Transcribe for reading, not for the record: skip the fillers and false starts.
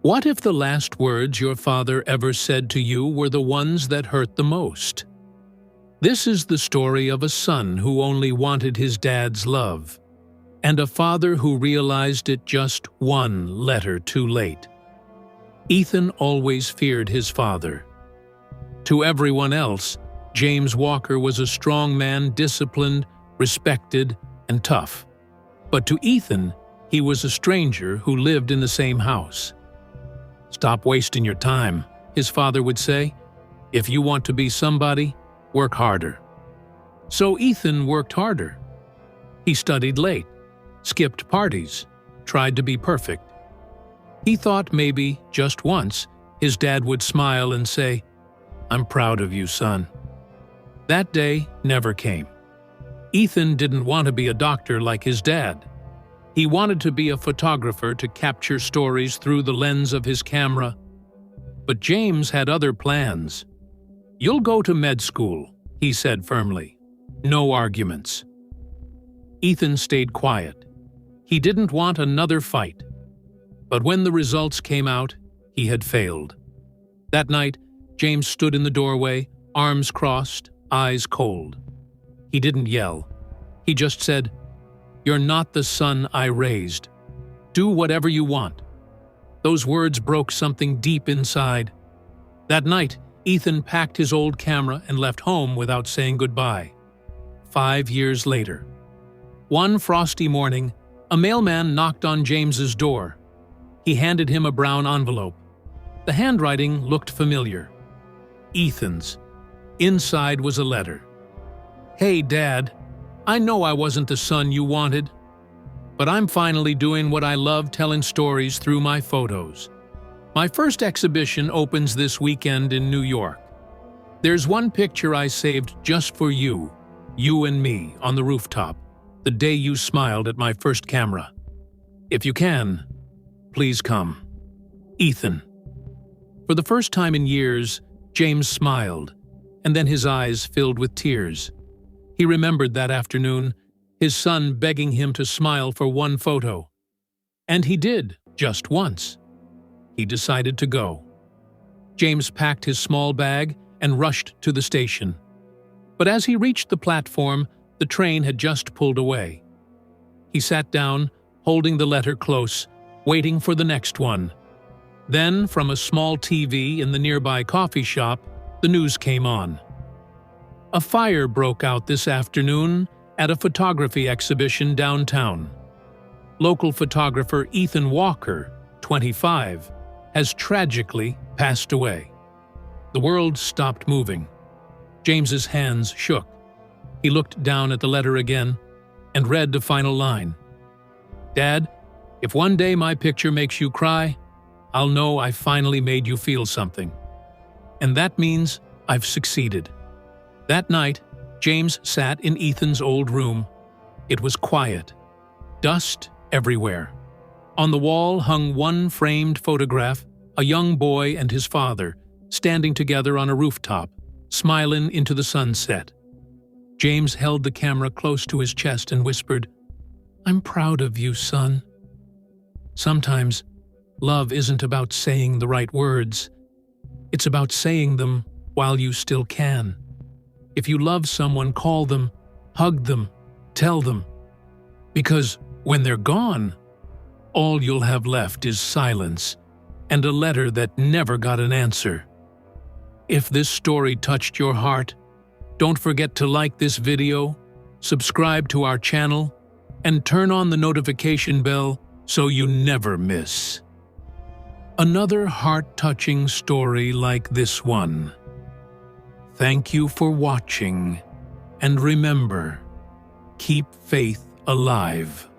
What if the last words your father ever said to you were the ones that hurt the most? This is the story of a son who only wanted his dad's love, and a father who realized it just one letter too late. Ethan always feared his father. To everyone else, James Walker was a strong man, disciplined, respected, and tough. But to Ethan, he was a stranger who lived in the same house. "Stop wasting your time," his father would say. "If you want to be somebody, work harder." So Ethan worked harder. He studied late, skipped parties, tried to be perfect. He thought maybe, just once, his dad would smile and say, "I'm proud of you, son." That day never came. Ethan didn't want to be a doctor like his dad. He wanted to be a photographer to capture stories through the lens of his camera. But James had other plans. "You'll go to med school," he said firmly. No arguments. Ethan stayed quiet. He didn't want another fight. But when the results came out, he had failed. That night, James stood in the doorway, arms crossed, eyes cold. He didn't yell. He just said, "You're not the son I raised. Do whatever you want." Those words broke something deep inside. That night, Ethan packed his old camera and left home without saying goodbye. 5 years later. One frosty morning, a mailman knocked on James's door. He handed him a brown envelope. The handwriting looked familiar. Ethan's. Inside was a letter. "Hey, Dad. I know I wasn't the son you wanted, but I'm finally doing what I love, telling stories through my photos. My first exhibition opens this weekend in New York. There's one picture I saved just for you, you and me, on the rooftop, the day you smiled at my first camera. If you can, please come. Ethan." For the first time in years, James smiled, and then his eyes filled with tears. He remembered that afternoon, his son begging him to smile for one photo. And he did, just once. He decided to go. James packed his small bag and rushed to the station. But as he reached the platform, the train had just pulled away. He sat down, holding the letter close, waiting for the next one. Then, from a small TV in the nearby coffee shop, the news came on. A fire broke out this afternoon at a photography exhibition downtown. Local photographer Ethan Walker, 25, has tragically passed away. The world stopped moving. James's hands shook. He looked down at the letter again and read the final line. "Dad, if one day my picture makes you cry, I'll know I finally made you feel something. And that means I've succeeded." That night, James sat in Ethan's old room. It was quiet. Dust everywhere. On the wall hung one framed photograph, a young boy and his father, standing together on a rooftop, smiling into the sunset. James held the camera close to his chest and whispered, "I'm proud of you, son." Sometimes, love isn't about saying the right words. It's about saying them while you still can. If you love someone, call them, hug them, tell them. Because when they're gone, all you'll have left is silence and a letter that never got an answer. If this story touched your heart, don't forget to like this video, subscribe to our channel, and turn on the notification bell so you never miss another heart-touching story like this one. Thank you for watching, and remember, keep faith alive.